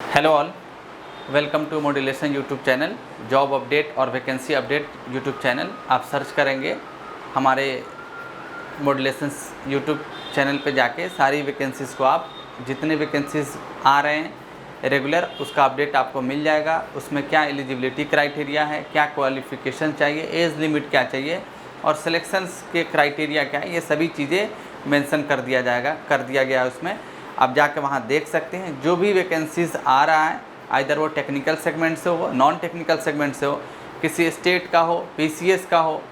Hello all, welcome to modulation YouTube channel, job update और vacancy update YouTube channel. आप search करेंगे हमारे modulation YouTube channel पे जाके सारी वैकेंसीज़ को आप जितने वैकेंसीज़ आ रहे हैं रेगुलर उसका अपडेट आपको मिल जाएगा। उसमें क्या एलिजिबिलिटी क्राइटेरिया है, क्या क्वालिफ़िकेशन चाहिए, एज लिमिट क्या चाहिए और सिलेक्शंस के क्राइटेरिया क्या है, ये सभी चीज़ें मेंशन कर दिया गया है उसमें। आप जाके वहाँ देख सकते हैं जो भी वैकेंसीज़ आ रहा है, आइदर वो टेक्निकल सेगमेंट से हो, नॉन टेक्निकल सेगमेंट से हो, किसी स्टेट का हो, पीसीएस का हो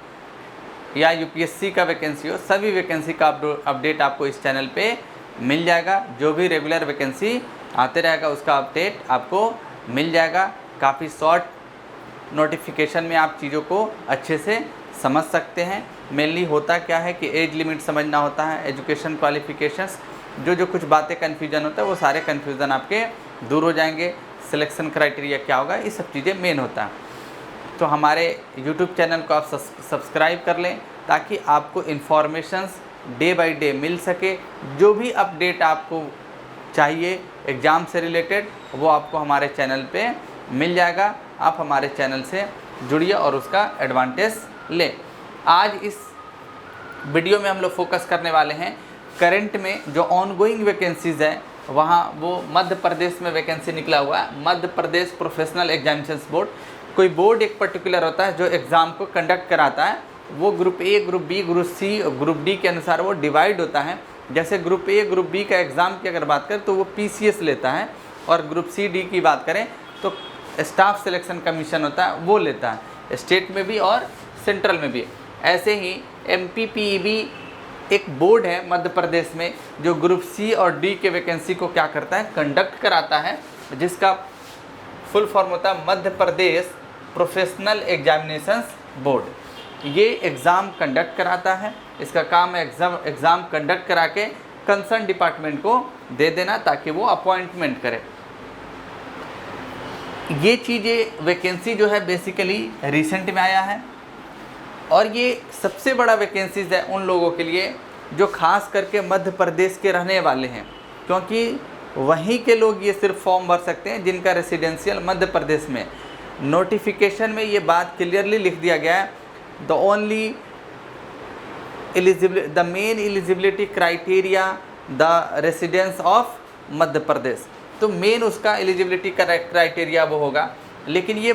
या यूपीएससी का वैकेंसी हो, सभी वैकेंसी का अपडेट आपको इस चैनल पे मिल जाएगा। जो भी रेगुलर वैकेंसी आते रहेगा उसका अपडेट आपको मिल जाएगा। काफ़ी शॉर्ट नोटिफिकेशन में आप चीज़ों को अच्छे से समझ सकते हैं। मेनली होता क्या है कि एज लिमिट समझना होता है, एजुकेशन क्वालिफिकेशंस, जो कुछ बातें कन्फ्यूजन होता है वो सारे कन्फ्यूज़न आपके दूर हो जाएंगे। सिलेक्शन क्राइटेरिया क्या होगा, ये सब चीज़ें मेन होता है। तो हमारे यूट्यूब चैनल को आप सब्सक्राइब कर लें ताकि आपको informations day by day meal सके। जो भी अपडेट आपको चाहिए एग्ज़ाम से रिलेटेड वो आपको हमारे चैनल पे मिल जाएगा। आप हमारे चैनल से जुड़िए और उसका एडवांटेज लें। आज इस वीडियो में हम लोग फोकस करने वाले हैं करंट में जो ऑनगोइंग वैकेंसीज़ है, वहाँ वो मध्य प्रदेश में वैकेंसी निकला हुआ है। Madhya Pradesh professional examinations board, कोई बोर्ड एक पर्टिकुलर होता है जो एग्ज़ाम को कंडक्ट कराता है। वो group A, group B, group C और ग्रुप डी के अनुसार वो डिवाइड होता है। जैसे ग्रुप ए, ग्रुप बी का एग्ज़ाम की अगर बात करें तो वो पीसीएस लेता है, और ग्रुप सी, डी की बात करें तो स्टाफ सिलेक्शन कमीशन होता है, वो लेता है, स्टेट में भी और सेंट्रल में भी। ऐसे ही एमपीपीईबी एक बोर्ड है मध्य प्रदेश में जो ग्रुप सी और डी के वैकेंसी को क्या करता है, कंडक्ट कराता है, जिसका फुल फॉर्म होता है Madhya Pradesh professional examinations board. ये एग्ज़ाम कंडक्ट कराता है। इसका काम है एग्ज़ाम कंडक्ट करा के कंसर्न डिपार्टमेंट को दे देना ताकि वो अपॉइंटमेंट करे। ये चीज़ें वैकेंसी जो है बेसिकली रिसेंट में आया है, और ये सबसे बड़ा वैकेंसीज़ है उन लोगों के लिए जो खास करके मध्य प्रदेश के रहने वाले हैं, क्योंकि वहीं के लोग ये सिर्फ फॉर्म भर सकते हैं जिनका रेसिडेंशियल मध्य प्रदेश में। नोटिफिकेशन में ये बात क्लियरली लिख दिया गया है, the main eligibility criteria the residence of Madhya Pradesh. तो मेन उसका एलिजिबिलिटी क्राइटेरिया वो होगा। लेकिन ये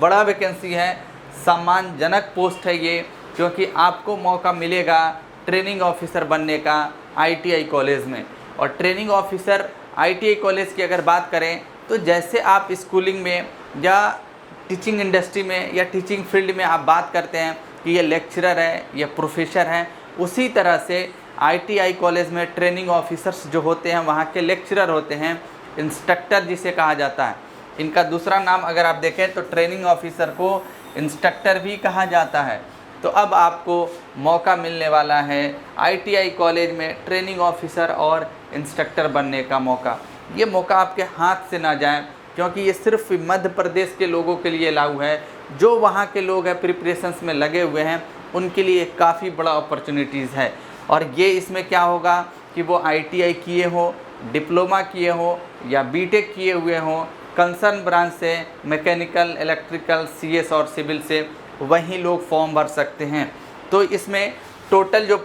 बड़ा वैकेंसी है, सम्मानजनक पोस्ट है ये, क्योंकि आपको मौका मिलेगा ट्रेनिंग ऑफिसर बनने का आईटीआई कॉलेज में। और ट्रेनिंग ऑफिसर आईटीआई कॉलेज की अगर बात करें तो जैसे आप स्कूलिंग में या टीचिंग इंडस्ट्री में या टीचिंग फील्ड में आप बात करते हैं कि ये लेक्चरर है या प्रोफेसर हैं, उसी तरह से आईटीआई कॉलेज में ट्रेनिंग ऑफिसर्स जो होते हैं वहाँ के लेक्चरर होते हैं, इंस्ट्रक्टर जिसे कहा जाता है। इनका दूसरा नाम अगर आप देखें तो ट्रेनिंग ऑफिसर को इंस्ट्रक्टर भी कहा जाता है। तो अब आपको मौका मिलने वाला है आईटीआई कॉलेज में ट्रेनिंग ऑफिसर और इंस्ट्रक्टर बनने का मौका। ये मौका आपके हाथ से ना जाए, क्योंकि ये सिर्फ मध्य प्रदेश के लोगों के लिए लागू है। जो वहाँ के लोग हैं प्रिपरेशंस में लगे हुए हैं उनके लिए काफ़ी बड़ा अपॉर्चुनिटीज़ है। और ये इसमें क्या होगा कि वो आईटीआई किए हो, डिप्लोमा किए हो या बीटेक किए हुए हों, कंसर्न ब्रांच से, मैकेनिकल, इलेक्ट्रिकल, सीएस और सिविल से, वही लोग फॉर्म भर सकते हैं। तो इसमें टोटल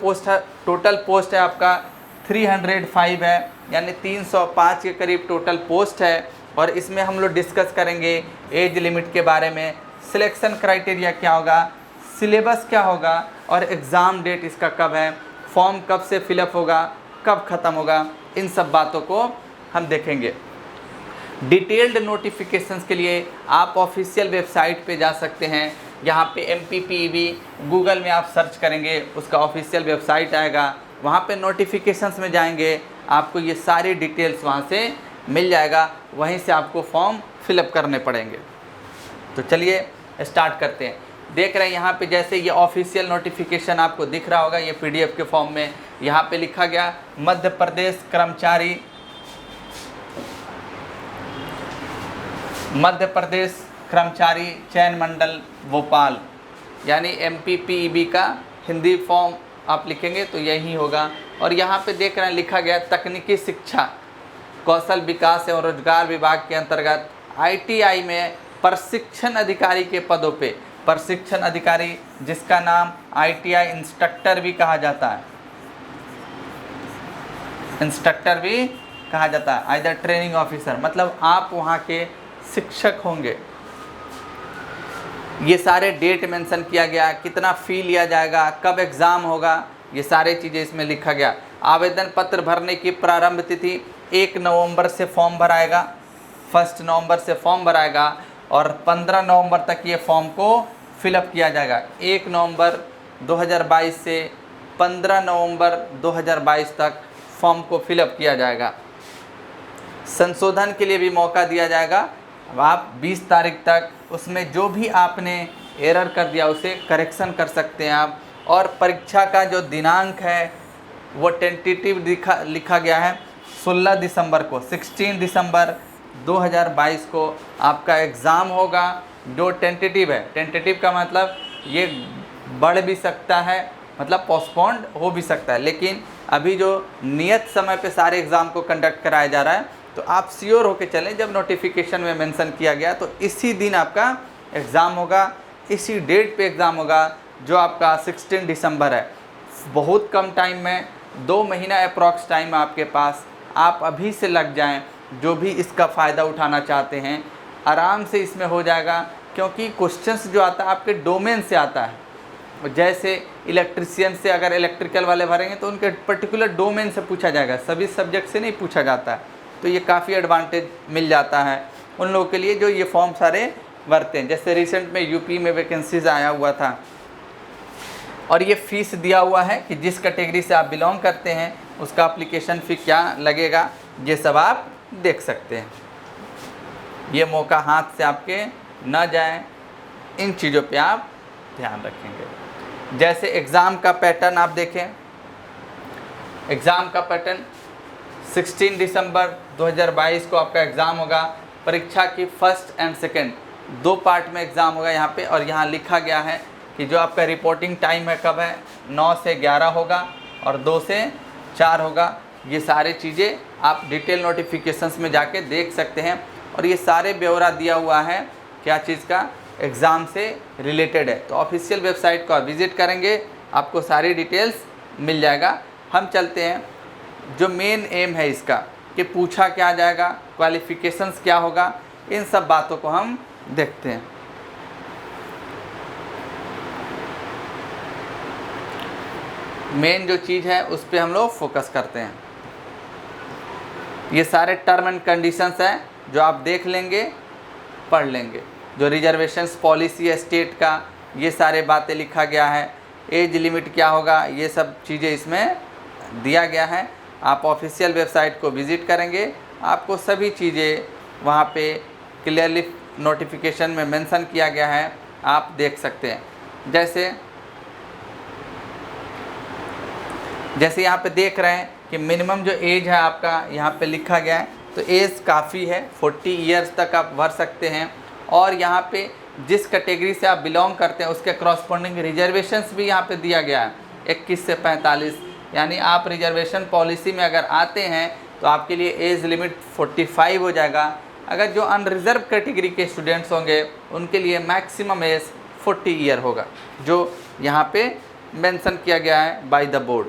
पोस्ट है आपका 305 है, यानी 305 के करीब टोटल पोस्ट है। और इसमें हम लोग डिस्कस करेंगे एज लिमिट के बारे में, सिलेक्शन क्राइटेरिया क्या होगा, सिलेबस क्या होगा और एग्ज़ाम डेट इसका कब है, फॉर्म कब से फिलअप होगा, कब ख़त्म होगा, इन सब बातों को हम देखेंगे। डिटेल्ड नोटिफिकेशंस के लिए आप ऑफिशियल वेबसाइट पे जा सकते हैं। यहाँ पे एमपीपीईबी गूगल में आप सर्च करेंगे, उसका ऑफिशियल वेबसाइट आएगा, वहाँ पे नोटिफिकेशंस में जाएंगे, आपको ये सारी डिटेल्स वहाँ से मिल जाएगा। वहीं से आपको फॉर्म फिलअप करने पड़ेंगे। तो चलिए स्टार्ट करते हैं। देख रहे हैं यहाँ पे जैसे ये ऑफिशियल नोटिफिकेशन आपको दिख रहा होगा, ये पीडीएफ के फॉर्म में यहाँ पे लिखा गया मध्य प्रदेश कर्मचारी चयन मंडल भोपाल, यानी एमपीपीईबी का हिंदी फॉर्म आप लिखेंगे तो यही होगा। और यहाँ पे देख रहे हैं लिखा गया तकनीकी शिक्षा कौशल विकास एवं रोजगार विभाग के अंतर्गत ITI में प्रशिक्षण अधिकारी के पदों पे, प्रशिक्षण अधिकारी जिसका नाम ITI इंस्ट्रक्टर भी कहा जाता है, इंस्ट्रक्टर भी कहा जाता है, आइदर ट्रेनिंग ऑफिसर, मतलब आप वहाँ के शिक्षक होंगे। ये सारे डेट मेंशन किया गया, कितना फ़ी लिया जाएगा, कब एग्ज़ाम होगा, ये सारे चीज़ें इसमें लिखा गया। आवेदन पत्र भरने की प्रारंभ तिथि 1 नवंबर से फॉर्म भराएगा, 1 नवंबर से फॉर्म भराएगा और 15 नवंबर तक ये फॉर्म को फिलअप किया जाएगा। 1 नवंबर 2022 से 15 नवंबर 2022 तक फॉर्म को फिलअप किया जाएगा। संशोधन के लिए भी मौका दिया जाएगा। अब आप 20 तारीख तक उसमें जो भी आपने एरर कर दिया उसे करेक्शन कर सकते हैं आप। और परीक्षा का जो दिनांक है वो टेंटेटिव लिखा गया है 16 दिसंबर को, 16 दिसंबर 2022 को आपका एग्ज़ाम होगा। जो टेंटेटिव है, टेंटेटिव का मतलब ये बढ़ भी सकता है, मतलब पोस्टपोन्ड हो भी सकता है, लेकिन अभी जो नियत समय पे सारे एग्ज़ाम को कंडक्ट कराया जा रहा है, तो आप श्योर होके चलें, जब नोटिफिकेशन में मेंशन किया गया तो इसी दिन आपका एग्ज़ाम होगा, इसी डेट पे एग्ज़ाम होगा जो आपका 16 दिसंबर है। बहुत कम टाइम में, 2 महीना अप्रॉक्स टाइम आपके पास, आप अभी से लग जाएं। जो भी इसका फ़ायदा उठाना चाहते हैं आराम से इसमें हो जाएगा, क्योंकि क्वेश्चंस जो आता है आपके डोमेन से आता है। जैसे इलेक्ट्रिशियन से अगर इलेक्ट्रिकल वाले भरेंगे तो उनके पर्टिकुलर डोमेन से पूछा जाएगा, सभी सब्जेक्ट से नहीं पूछा जाता है। तो ये काफ़ी एडवांटेज मिल जाता है उन लोगों के लिए जो ये फॉर्म सारे भरते हैं। जैसे रिसेंट में यूपी में वैकेंसीज आया हुआ था और ये फ़ीस दिया हुआ है कि जिस कैटेगरी से आप बिलोंग करते हैं उसका एप्लीकेशन फ़ी क्या लगेगा, ये सब आप देख सकते हैं। ये मौका हाथ से आपके न जाए, इन चीज़ों पे आप ध्यान रखेंगे। जैसे एग्ज़ाम का पैटर्न आप देखें, एग्ज़ाम का पैटर्न 16 दिसंबर 2022 को आपका एग्ज़ाम होगा। परीक्षा की फर्स्ट एंड सेकेंड 2 पार्ट में एग्ज़ाम होगा यहाँ पे, और यहाँ लिखा गया है कि जो आपका रिपोर्टिंग टाइम है कब है, 9 से 11 होगा और 2 से 4 होगा। ये सारी चीज़ें आप डिटेल नोटिफिकेशंस में जाके देख सकते हैं, और ये सारे ब्यौरा दिया हुआ है क्या चीज़ का, एग्ज़ाम से रिलेटेड है। तो ऑफिशियल वेबसाइट को आप विज़िट करेंगे, आपको सारी डिटेल्स मिल जाएगा। हम चलते हैं, जो मेन एम है इसका कि पूछा क्या जाएगा, क्वालिफ़िकेशंस क्या होगा, इन सब बातों को हम देखते हैं। मेन जो चीज़ है उस पर हम लोग फोकस करते हैं। ये सारे टर्म एंड कंडीशंस हैं जो आप देख लेंगे, पढ़ लेंगे। जो रिजर्वेशंस पॉलिसी है स्टेट का, ये सारे बातें लिखा गया है। एज लिमिट क्या होगा, ये सब चीज़ें इसमें दिया गया है। आप ऑफिशियल वेबसाइट को विज़िट करेंगे, आपको सभी चीज़ें वहाँ पे क्लियरली नोटिफिकेशन में मेंशन किया गया है, आप देख सकते हैं। जैसे यहाँ पे देख रहे हैं कि मिनिमम जो एज है आपका यहाँ पे लिखा गया है, तो एज काफ़ी है, 40 ईयर्स तक आप भर सकते हैं। और यहाँ पे जिस कैटेगरी से आप बिलोंग करते हैं उसके करस्पॉन्डिंग रिजर्वेशंस भी यहाँ पे दिया गया है, 21 से 45। यानी आप रिजर्वेशन पॉलिसी में अगर आते हैं तो आपके लिए एज लिमिट 45 हो जाएगा। अगर जो अनरिजर्व कैटेगरी के स्टूडेंट्स होंगे उनके लिए मैक्सिमम एज 40 ईयर होगा, जो यहाँ पे मेंशन किया गया है बाय द बोर्ड।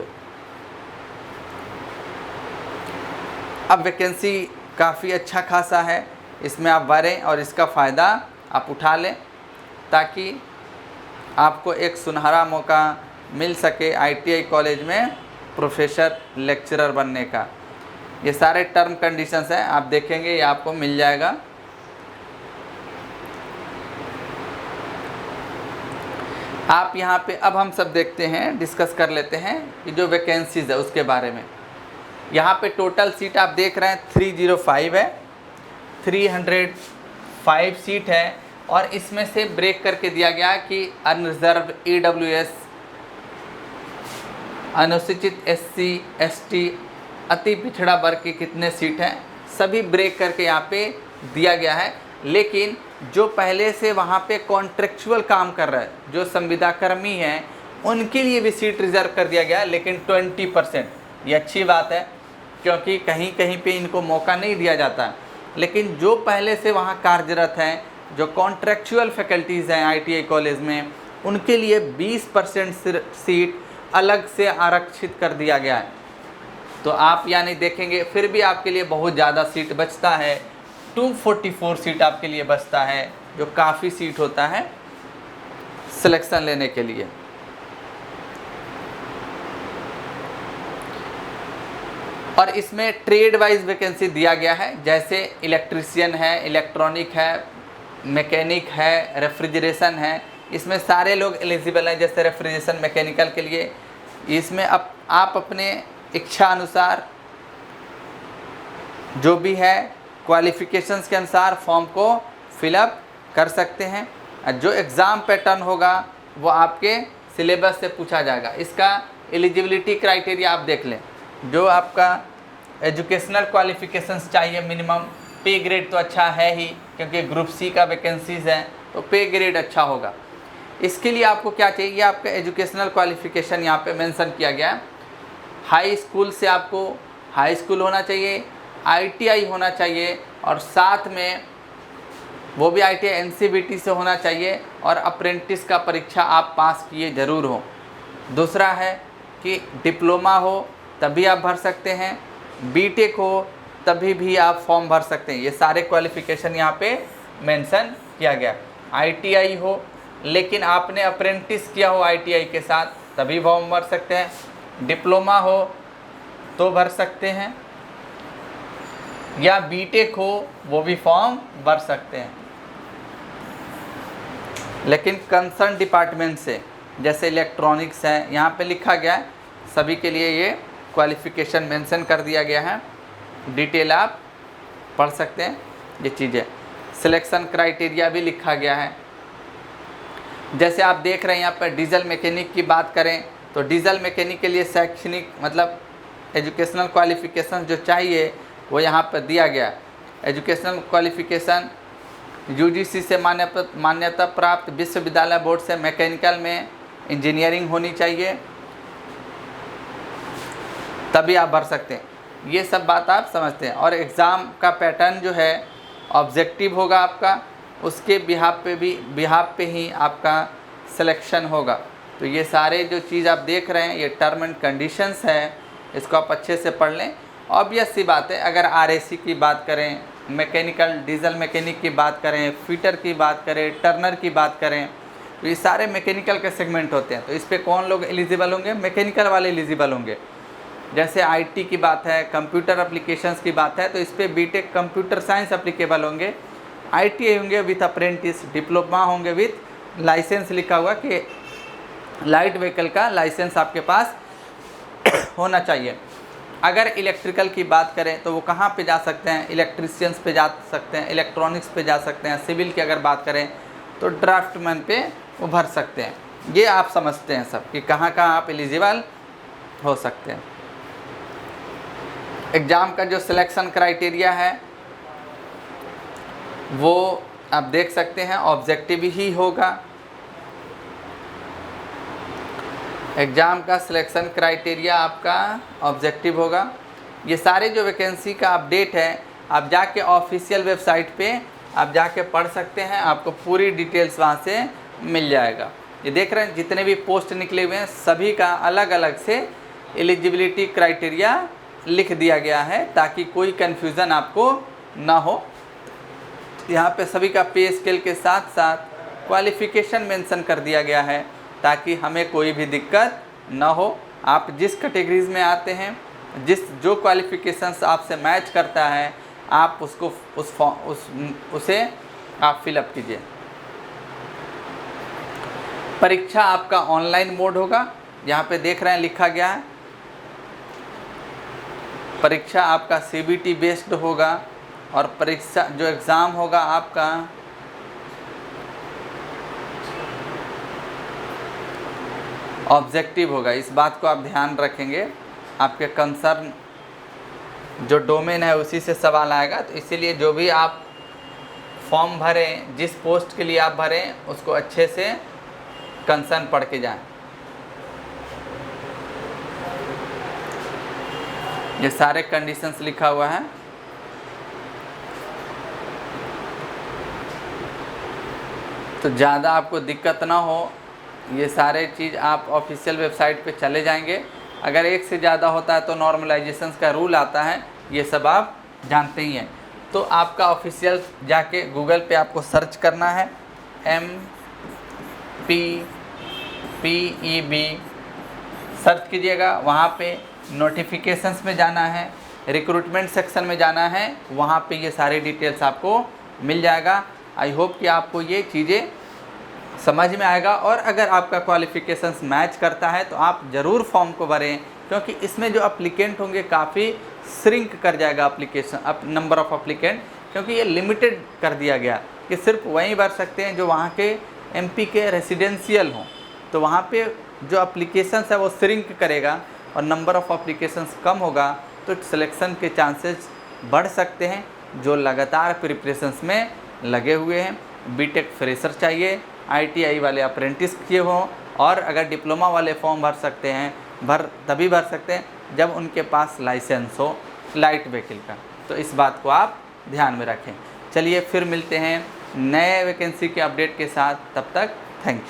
अब वैकेंसी काफ़ी अच्छा खासा है, इसमें आप भरें और इसका फ़ायदा आप उठा लें, ताकि आपको एक सुनहरा मौका मिल सके ITI कॉलेज में प्रोफेसर लेक्चरर बनने का। ये सारे टर्म कंडीशंस हैं, आप देखेंगे ये आपको मिल जाएगा। आप यहाँ पे अब हम सब देखते हैं, डिस्कस कर लेते हैं कि जो वैकेंसीज़ है उसके बारे में। यहाँ पे टोटल सीट आप देख रहे हैं 305 है, 305 सीट है। और इसमें से ब्रेक करके दिया गया कि अनरिजर्व EWS, अनुसूचित SC ST, अति पिछड़ा वर्ग की कितने सीट हैं, सभी ब्रेक करके यहाँ पे दिया गया है। लेकिन जो पहले से वहाँ पे कॉन्ट्रेक्चुअल काम कर रहे हैं, जो संविदा कर्मी हैं, उनके लिए भी सीट रिजर्व कर दिया गया है, लेकिन 20%। ये अच्छी बात है, क्योंकि कहीं कहीं पे इनको मौका नहीं दिया जाता। लेकिन जो पहले से वहाँ कार्यरत हैं, जो कॉन्ट्रैक्चुअल फैकल्टीज़ हैं ITI कॉलेज में, उनके लिए 20% सीट अलग से आरक्षित कर दिया गया है। तो आप यानी देखेंगे फिर भी आपके लिए बहुत ज़्यादा सीट बचता है, 244 सीट आपके लिए बचता है, जो काफ़ी सीट होता है सिलेक्शन लेने के लिए। और इसमें ट्रेड वाइज वैकेंसी दिया गया है, जैसे इलेक्ट्रीशियन है, इलेक्ट्रॉनिक है, मैकेनिक है, रेफ्रिजरेशन है, इसमें सारे लोग एलिजिबल हैं। जैसे रेफ्रिजरेशन मैकेनिकल के लिए इसमें अब आप अपने इच्छा अनुसार जो भी है क्वालिफ़िकेशंस के अनुसार फॉर्म को फिलअप कर सकते हैं। जो एग्ज़ाम पैटर्न होगा वो आपके सिलेबस से पूछा जाएगा। इसका एलिजिबिलिटी क्राइटेरिया आप देख लें। जो आपका एजुकेशनल क्वालिफ़िकेशंस चाहिए मिनिमम, पे ग्रेड तो अच्छा है ही, क्योंकि ग्रुप सी का वैकेंसीज़ है तो पे ग्रेड अच्छा होगा। इसके लिए आपको क्या चाहिए, ये आपका एजुकेशनल क्वालिफ़िकेशन यहाँ पे मेंशन किया गया है। हाई स्कूल से आपको हाई स्कूल होना चाहिए, ITI होना चाहिए, और साथ में वो भी ITI NCVT से होना चाहिए, और अप्रेंटिस का परीक्षा आप पास किए ज़रूर हो। दूसरा है कि डिप्लोमा हो तभी आप भर सकते हैं, BTech हो तभी भी आप फॉर्म भर सकते हैं। ये सारे क्वालिफ़िकेशन यहाँ पे मेंशन किया गया। ITI हो लेकिन आपने अप्रेंटिस किया हो ITI के साथ तभी फॉर्म भर सकते हैं, डिप्लोमा हो तो भर सकते हैं, या BTech हो वो भी फॉर्म भर सकते हैं। लेकिन कंसर्न डिपार्टमेंट से, जैसे इलेक्ट्रॉनिक्स है, यहाँ पे लिखा गया है सभी के लिए ये क्वालिफ़िकेशन मेंशन कर दिया गया है। डिटेल आप पढ़ सकते हैं ये चीज़ें। सिलेक्शन क्राइटेरिया भी लिखा गया है। जैसे आप देख रहे हैं यहाँ पर डीजल मैकेनिक की बात करें तो डीजल मैकेनिक के लिए शैक्षणिक मतलब एजुकेशनल क्वालिफ़िकेशन जो चाहिए वो यहाँ पर दिया गया। एजुकेशनल क्वालिफ़िकेशन UGC से मान्यता प्राप्त विश्वविद्यालय बोर्ड से मैकेनिकल में इंजीनियरिंग होनी चाहिए, तभी आप भर सकते हैं। ये सब बात आप समझते हैं। और एग्ज़ाम का पैटर्न जो है ऑब्जेक्टिव होगा आपका, उसके बिहाफ पे ही आपका सिलेक्शन होगा। तो ये सारे जो चीज़ आप देख रहे हैं ये टर्म एंड कंडीशंस है, इसको आप अच्छे से पढ़ लें। ऑब्वियस सी बात है, अगर RAC की बात करें, मैकेनिकल डीजल मैकेनिक की बात करें, फिटर की बात करें, टर्नर की बात करें, तो ये सारे मैकेनिकल के सेगमेंट होते हैं। तो इस पर कौन लोग एलिजिबल होंगे, मैकेनिकल वाले एलिजिबल होंगे। जैसे IT की बात है, कंप्यूटर एप्लीकेशंस की बात है, तो इस पर BTech कंप्यूटर साइंस एप्लीकेबल होंगे, ITI होंगे विथ अप्रेंटिस, डिप्लोमा होंगे विथ लाइसेंस, लिखा हुआ कि लाइट व्हीकल का लाइसेंस आपके पास होना चाहिए। अगर इलेक्ट्रिकल की बात करें तो वो कहाँ पे जा सकते हैं, इलेक्ट्रीशियंस पे जा सकते हैं, इलेक्ट्रॉनिक्स पे जा सकते हैं। सिविल की अगर बात करें तो ड्राफ्टमैन पे वो भर सकते हैं। ये आप समझते हैं सब कि कहाँ कहाँ आप एलिजिबल हो सकते हैं। एग्ज़ाम का जो सिलेक्शन क्राइटेरिया है वो आप देख सकते हैं, ऑब्जेक्टिव ही होगा। एग्ज़ाम का सिलेक्शन क्राइटेरिया आपका ऑब्जेक्टिव होगा। ये सारे जो वैकेंसी का अपडेट है आप जाके ऑफिशियल वेबसाइट पे आप जाके पढ़ सकते हैं, आपको पूरी डिटेल्स वहाँ से मिल जाएगा। ये देख रहे हैं जितने भी पोस्ट निकले हुए हैं सभी का अलग अलग से एलिजिबिलिटी क्राइटेरिया लिख दिया गया है ताकि कोई कन्फ्यूज़न आपको ना हो। यहाँ पे सभी का पे स्केल के साथ साथ क्वालिफ़िकेशन मेंशन कर दिया गया है ताकि हमें कोई भी दिक्कत ना हो। आप जिस कैटेगरीज़ में आते हैं, जो क्वालिफ़िकेशंस आपसे मैच करता है आप उसको उसे आप फिलअप कीजिए। परीक्षा आपका ऑनलाइन मोड होगा, यहाँ पे देख रहे हैं लिखा गया है। परीक्षा आपका CBT बेस्ड होगा और परीक्षा जो एग्ज़ाम होगा आपका ऑब्जेक्टिव होगा। इस बात को आप ध्यान रखेंगे, आपके कंसर्न जो डोमेन है उसी से सवाल आएगा। तो इसीलिए जो भी आप फॉर्म भरें, जिस पोस्ट के लिए आप भरें उसको अच्छे से कंसर्न पढ़ के जाएं। ये सारे कंडीशंस लिखा हुआ है। तो ज़्यादा आपको दिक्कत ना हो, ये सारे चीज़ आप ऑफिशियल वेबसाइट पे चले जाएंगे। अगर एक से ज़्यादा होता है तो नॉर्मलाइजेशन का रूल आता है, ये सब आप जानते ही हैं। तो आपका ऑफिशियल जाके गूगल पे आपको सर्च करना है, MPPEB सर्च कीजिएगा। वहाँ पे नोटिफिकेशंस में जाना है, रिक्रूटमेंट सेक्शन में जाना है, वहाँ पे ये सारी डिटेल्स आपको मिल जाएगा। आई होप कि आपको ये चीज़ें समझ में आएगा, और अगर आपका क्वालिफ़िकेशंस मैच करता है तो आप ज़रूर फॉर्म को भरें, क्योंकि इसमें जो अप्लीकेंट होंगे काफ़ी श्रिंक कर जाएगा एप्लीकेशन नंबर ऑफ़ अप्लीकेंट, क्योंकि ये लिमिटेड कर दिया गया कि सिर्फ वहीं भर सकते हैं जो वहाँ के MP के रेसिडेंशियल हों। तो वहाँ पे जो एप्लीकेशंस है वो श्रिंक करेगा और नंबर ऑफ़ एप्लीकेशंस कम होगा, तो सिलेक्शन के चांसेस बढ़ सकते हैं। जो लगातार प्रिपरेशंस में लगे हुए हैं, बीटेक फ्रेशर चाहिए, ITI वाले अप्रेंटिस किए हों, और अगर डिप्लोमा वाले फॉर्म भर सकते हैं, तभी भर सकते हैं जब उनके पास लाइसेंस हो लाइट व्हीकल का। तो इस बात को आप ध्यान में रखें। चलिए फिर मिलते हैं नए वैकेंसी के अपडेट के साथ, तब तक थैंक यू।